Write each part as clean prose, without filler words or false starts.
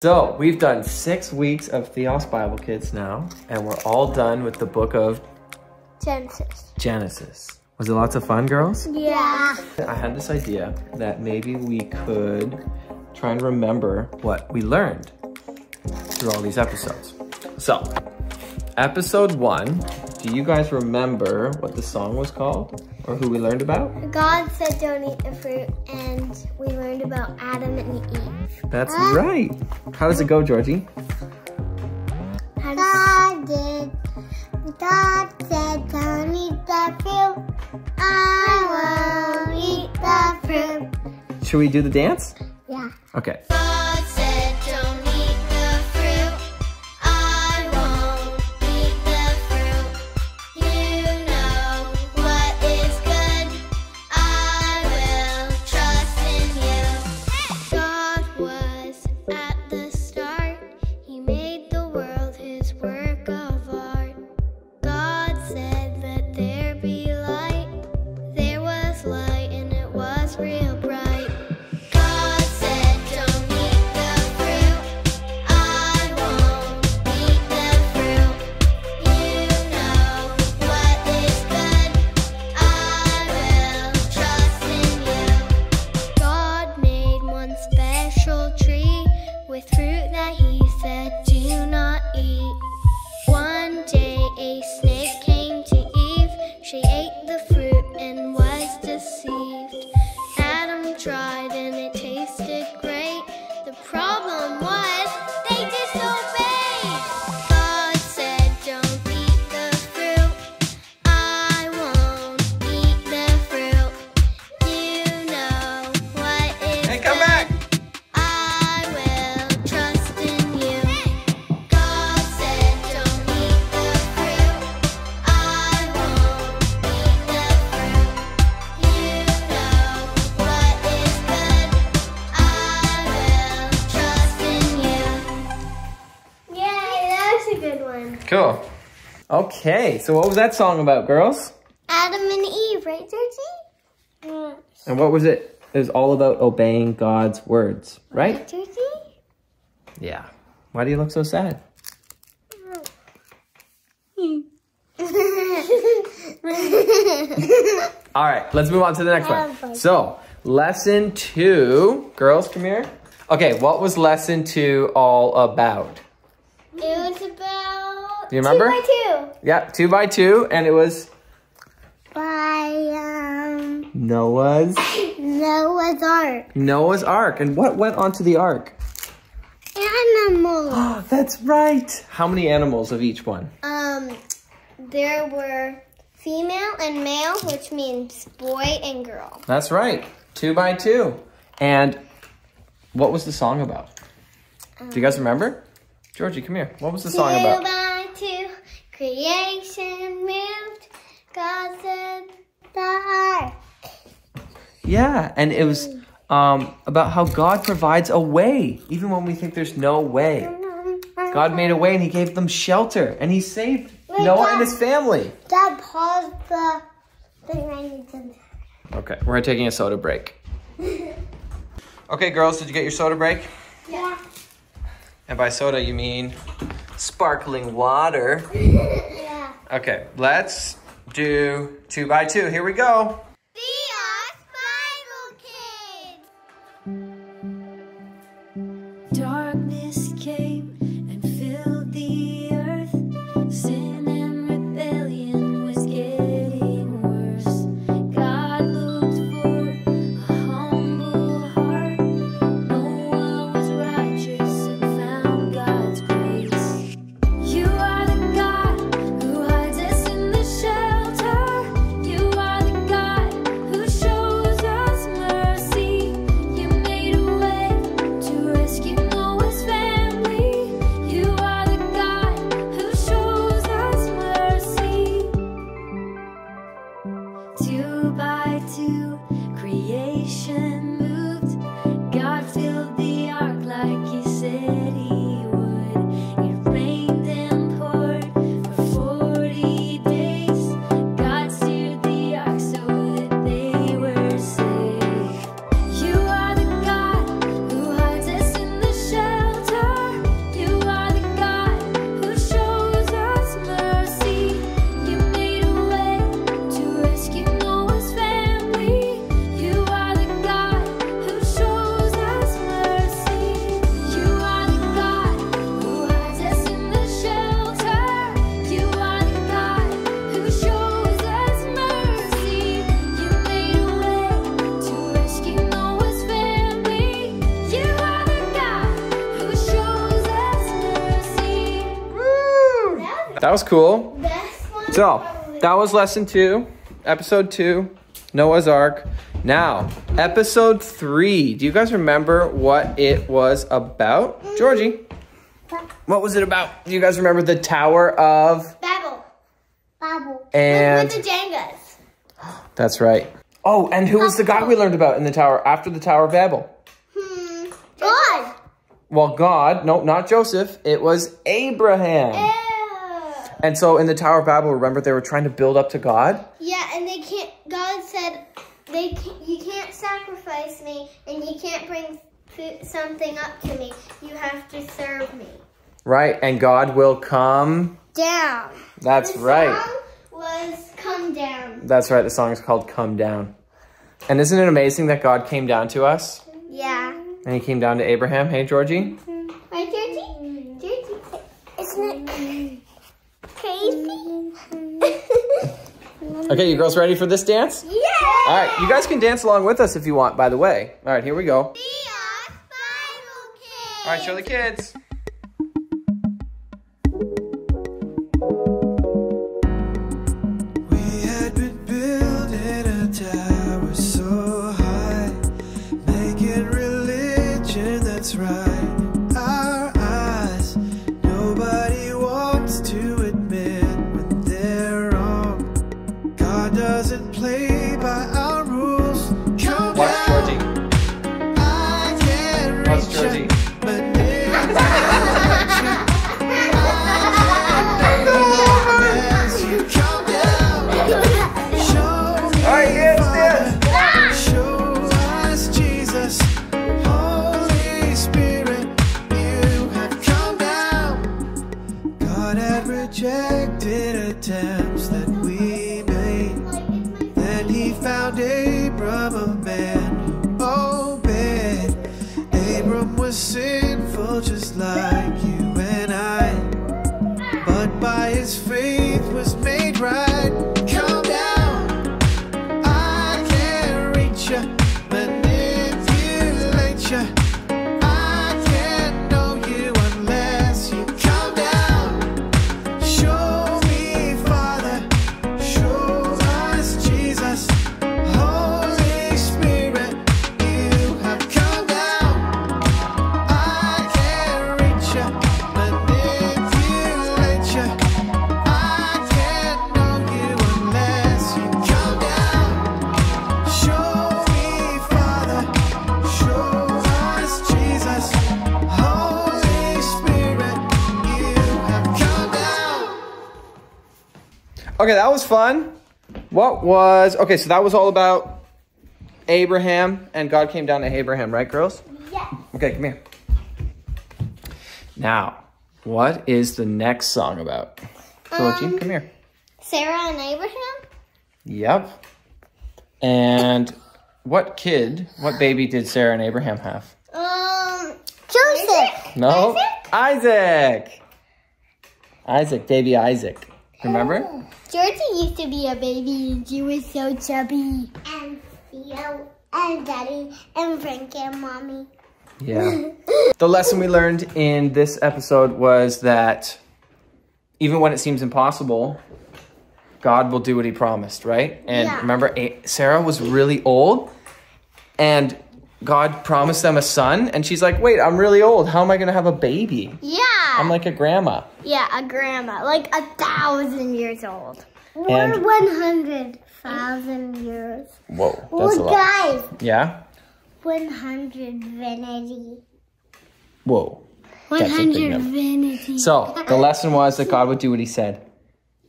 So we've done 6 weeks of Theos Bible Kids now, and we're all done with the book of Genesis. Was it lots of fun, girls? Yeah. I had this idea that maybe we could try and remember what we learned through all these episodes. So, episode 1, do you guys remember what the song was called or who we learned about? God said don't eat the fruit, and we learned about Adam and Eve. That's right. How does it go, Georgie? God said don't eat the fruit. I won't eat the fruit. Should we do the dance? Yeah. Okay. God said don't eat the fruit. I won't eat the fruit. You know what is good. I will trust in you. God was at the start. He made the world his work of art. God said let there be light. There was light and it was real bright. With fruit that he said do not eat. One day a snake came to Eve. She ate the fruit and was deceived. Adam tried and it tasted great. The problem was they disobeyed. God said don't eat the fruit. I won't eat the fruit. You know what is Hey, come back! Cool. Okay, so what was that song about, girls? Adam and Eve, right, Georgie? And what was it? It was all about obeying God's words, right? Georgie? Yeah. Why do you look so sad? All right, let's move on to the next one. So, lesson 2. Girls, come here. Okay, what was lesson 2 all about? It was about... Do you remember? 2 by 2. Yeah, 2 by 2, and it was... By, Noah's Ark. Noah's Ark. And what went onto the Ark? Animals. That's right. How many animals of each one? There were female and male, which means boy and girl. That's right. 2 by 2. And what was the song about? Do you guys remember? Georgie, come here. What was the song about? 2 by 2, creation moved. God said the ark. Yeah, and it was about how God provides a way, even when we think there's no way. God made a way and he gave them shelter and he saved Noah and his family. Dad, pause the thing I need to... Okay, we're taking a soda break. Okay, girls, did you get your soda break? Yeah. And by soda, you mean sparkling water. Yeah. Okay, let's do 2 by 2. Here we go. Theos Bible Kids. Darkness came and filled the earth. Sin and rebellion was getting worse. God looked for a humble heart. Noah was righteous and found God's grace. You are the God who hides us in the shelter. You are the God who shows us mercy. You made a way to rescue Noah's family. That was cool. Best one. So, that was lesson 2, episode 2, Noah's Ark. Now, episode 3. Do you guys remember what it was about? Georgie, what was it about? Do you guys remember the Tower of Babel. And With the Jengas. that's right. Oh, and who was the guy we learned about in the tower after the Tower of Babel? God. Well, God, no, not Joseph. It was Abraham. Ew. And so in the Tower of Babel, remember they were trying to build up to God? Yeah, and they can't. God said, "You can't sacrifice me, and you can't bring something up to me. You have to serve me." Right, and God will come Down. That's the right. Song was "Come Down." That's right. The song is called Come Down. And isn't it amazing that God came down to us? Yeah. And he came down to Abraham. Hey, Georgie? Right, Georgie? Georgie, isn't it crazy? Okay, you girls ready for this dance? Yeah! All right, you guys can dance along with us if you want, by the way. All right, here we go. Theos Bible Kids. All right, show the kids. We had been building a tower so high, making religion that's right in our eyes. Nobody wants to admit when they're wrong. God doesn't play by our rules. Come Watch down. Georgie. I can't Watch reach Georgie. you, but near as you come down. Show me All right, kids, dance. Show us Jesus, Holy Spirit, you have come down. God had rejected attempts that we made. Then he found Abram, a man who obeyed. Abram was sinful just like you and I, but by his faith was made right. Come down. I can't reach you, manipulate you. I can't know you unless you come down. Show me, Father. Show us Jesus. Holy Spirit, you have come down. I can't reach you, manipulate you. I can't know you unless you come down. Show me, Father. Show us Jesus. Holy Spirit, you have come down. Okay, that was fun. Okay, so that was all about Abraham, and God came down to Abraham, right, girls? Yeah. Okay, come here. Now, what is the next song about? Georgie, come here. Sarah and Abraham? Yep. And what baby did Sarah and Abraham have? Joseph. No, Isaac. Isaac, baby Isaac. Remember? Georgie used to be a baby and she was so chubby. And Theo and Daddy and Frankie and Mommy. Yeah. The lesson we learned in this episode was that even when it seems impossible, God will do what he promised, right? And Yeah. remember, Sarah was really old and God promised them a son. And she's like, wait, I'm really old. How am I going to have a baby? Yeah. I'm like a grandma. Yeah, a grandma. Like 1,000 years old. And- Or 100,000 years. Whoa, that's a lot. Guys, Yeah? 100 vanity. Whoa. That's a big 100 number. vanity. So the lesson was that God would do what he said.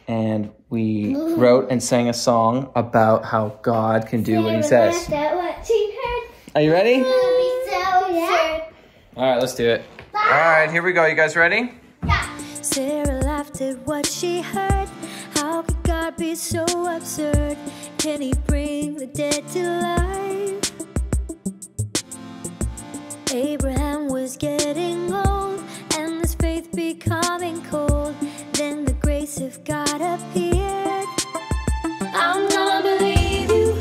And we wrote and sang a song about how God can do what he says. What she heard. Are you ready? Be so absurd. All right, let's do it. All right, here we go. You guys ready? Sarah laughed at what she heard. How could God be so absurd? Can he bring the dead to life? Abraham was getting old and his faith becoming cold. Then the grace of God appeared. I'm gonna believe you,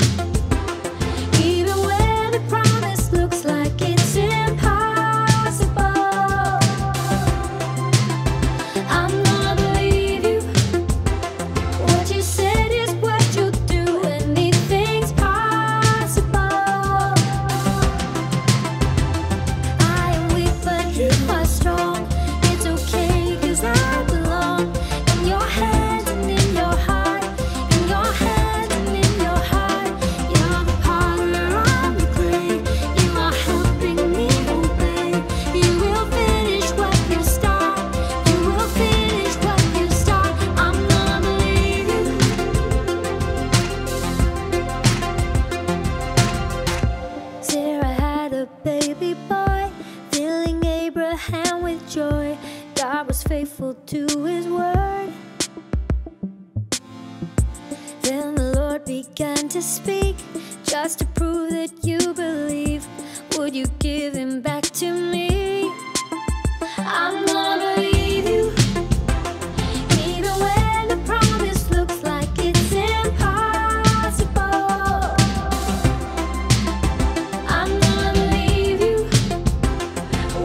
even when the promise looks like it's impossible. I'm gonna believe you, joy. God was faithful to his word. Then the Lord began to speak, just to prove that you believe. Would you give him back to me? I'm gonna believe you, even when the promise looks like it's impossible. I'm gonna believe you.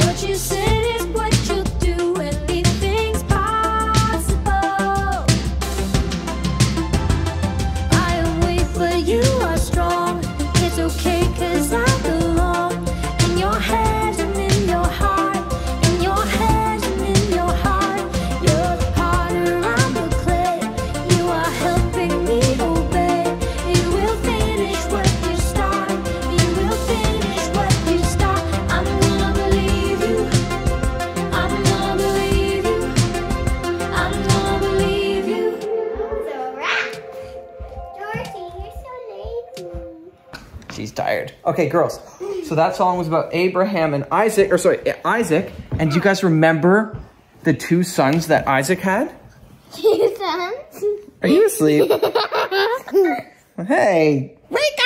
What you said is what you'll do, anything's possible. I am weak, but you are strong. It's okay, 'cause I belong in your hands and in your heart. In your hands and in your heart. You're the potter, I'm the clay. You are helping me obey. You will finish what you start. You will finish what you start. I'm gonna believe you. I'm gonna believe you. I'm gonna believe you. The rat. Dorothy, you're so lazy. She's tired. Okay, girls. So that song was about Abraham and Isaac, or sorry, Isaac. And do you guys remember the 2 sons that Isaac had? Two sons. Are you asleep? Hey. Wake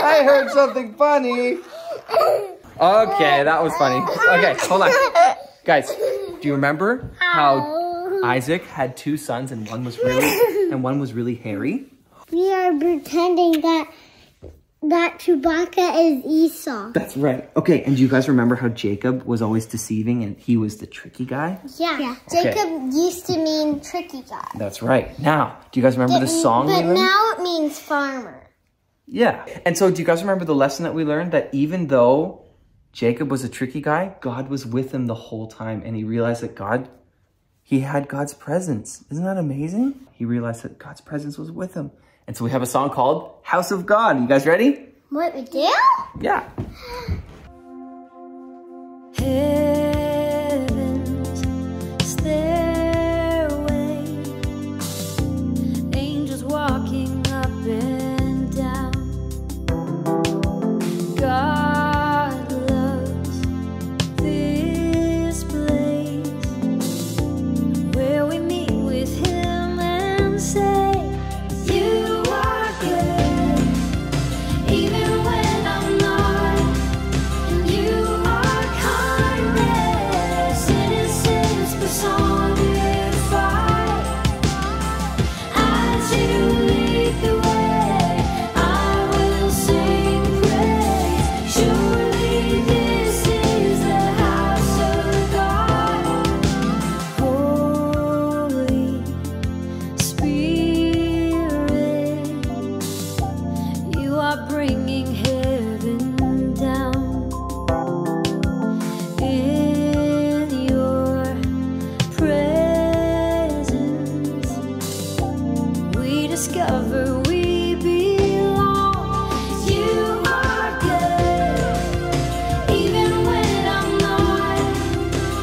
I heard something funny. Okay, that was funny. Okay, hold on. Guys, do you remember how Isaac had 2 sons and one was really hairy? We are pretending that Chewbacca is Esau. That's right. Okay, and do you guys remember how Jacob was always deceiving and he was the tricky guy? Yeah. Okay. Jacob used to mean tricky guy. That's right. Now, do you guys remember the song we But learned? now it means farmer. Yeah. And so do you guys remember the lesson that we learned? That even though Jacob was a tricky guy, God was with him the whole time. And he realized that he had God's presence. Isn't that amazing? He realized that God's presence was with him. And so we have a song called House of God. You guys ready? What we do? Yeah. Heaven's stairway, angels walking up and down. God loves this place, where we meet with him and say, you are good, even when I'm not. And you are kindness, innocence personified. As you lead the way, I will sing praise. Surely this is the house of God. Holy Spirit, you are bringing heaven down. In your presence, we discover we belong. You are good, even when I'm not.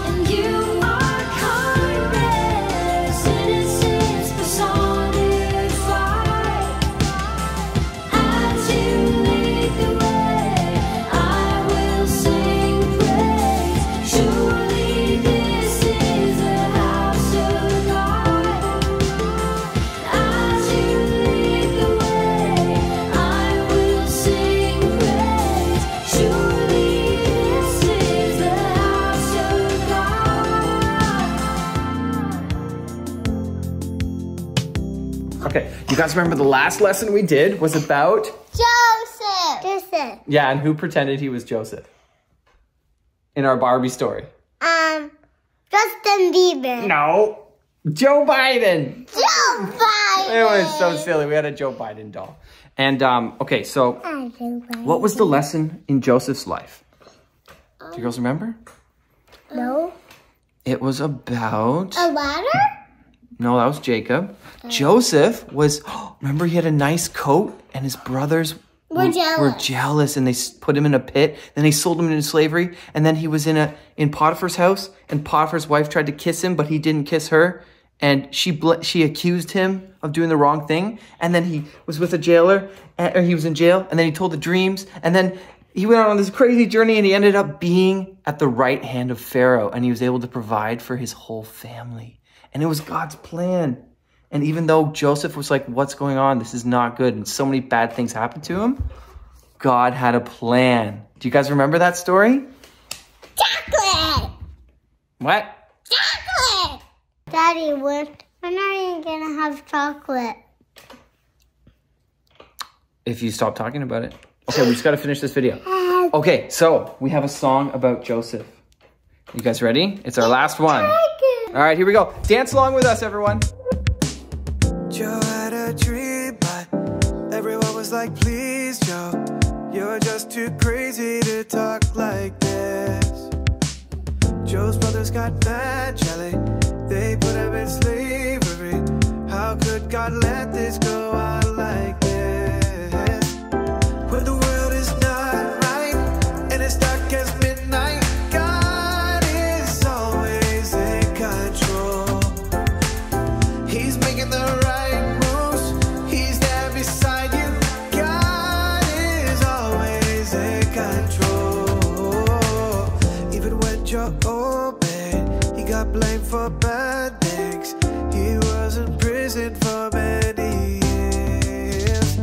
And you are kindness, innocence personified. As you lead the way, I will sing praise. Surely this is the house of God. As you lead the way, I will sing praise. Surely this is the house of God. Okay. You guys remember the last lesson we did was about... Joseph. Yeah, and who pretended he was Joseph? In our Barbie story. Justin Bieber. No. Joe Biden. Joe Biden. It was so silly. We had a Joe Biden doll. And, okay, so what was the lesson in Joseph's life? Do you girls remember? No. It was about... A ladder? No, that was Jacob. Joseph was... remember, he had a nice coat and his brothers We're jealous. jealous and they put him in a pit. Then they sold him into slavery. And then he was in Potiphar's house and Potiphar's wife tried to kiss him, but he didn't kiss her. and she accused him of doing the wrong thing, and then he was with a jailer, or he was in jail, and then he told the dreams, and then he went on this crazy journey, and he ended up being at the right hand of Pharaoh, and he was able to provide for his whole family. And it was God's plan. And even though Joseph was like, what's going on? This is not good. And so many bad things happened to him, God had a plan. Do you guys remember that story? Chocolate! What? Chocolate! Daddy, when are you gonna have chocolate? If you stop talking about it. Okay, we just gotta finish this video. Okay, so we have a song about Joseph. You guys ready? It's our last one. All right, here we go. Dance along with us, everyone. Joe had a dream, but everyone was like, please, Joe, you're just too crazy to talk like this. Joe's brothers got mad, jelly. They put him in slavery. How could God let this go on like this? When the world is not right and it's dark as midnight, God is always in control. He's making the right moves. He's there beside you. God is always in control. Even when Joe obeyed, he got blamed for bad things. He was in prison for many years.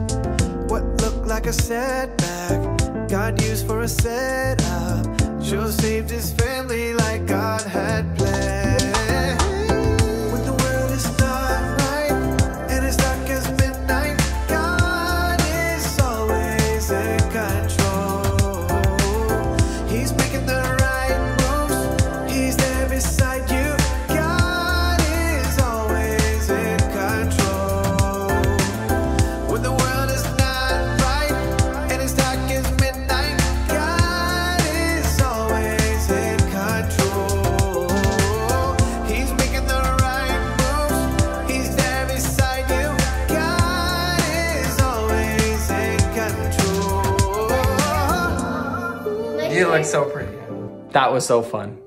What looked like a setback, God used for a setup. Joe saved his family like God had planned. When the world is not right and it's dark as midnight, God is always in control. He's making the right moves. He's there beside you. God is always in control. When the world is not right and it's dark as midnight, God is always in control. He's making the right moves. He's there beside you. God is always in control. You look so pretty. That was so fun.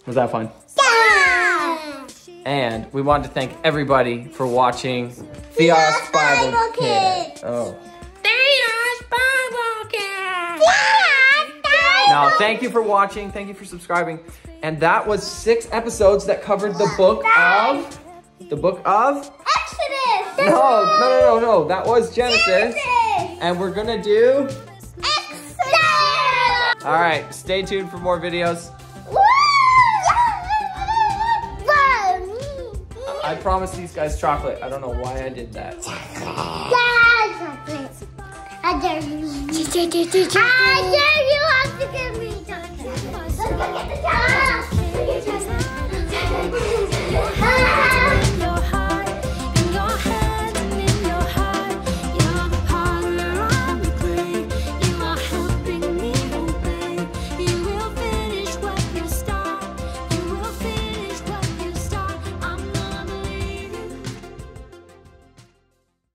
Was that fun? Yeah! And we wanted to thank everybody for watching Theos Bible Kid. Oh. Theos Bible Kid! Now, thank you for watching. Thank you for subscribing. And that was 6 episodes that covered the book of... The book of... Exodus! No. That was Genesis. Genesis! And we're gonna do... Exodus! All right, stay tuned for more videos. I promised these guys chocolate. I don't know why I did that. I dare you. I dare you have to give me chocolate. Look at the chocolate.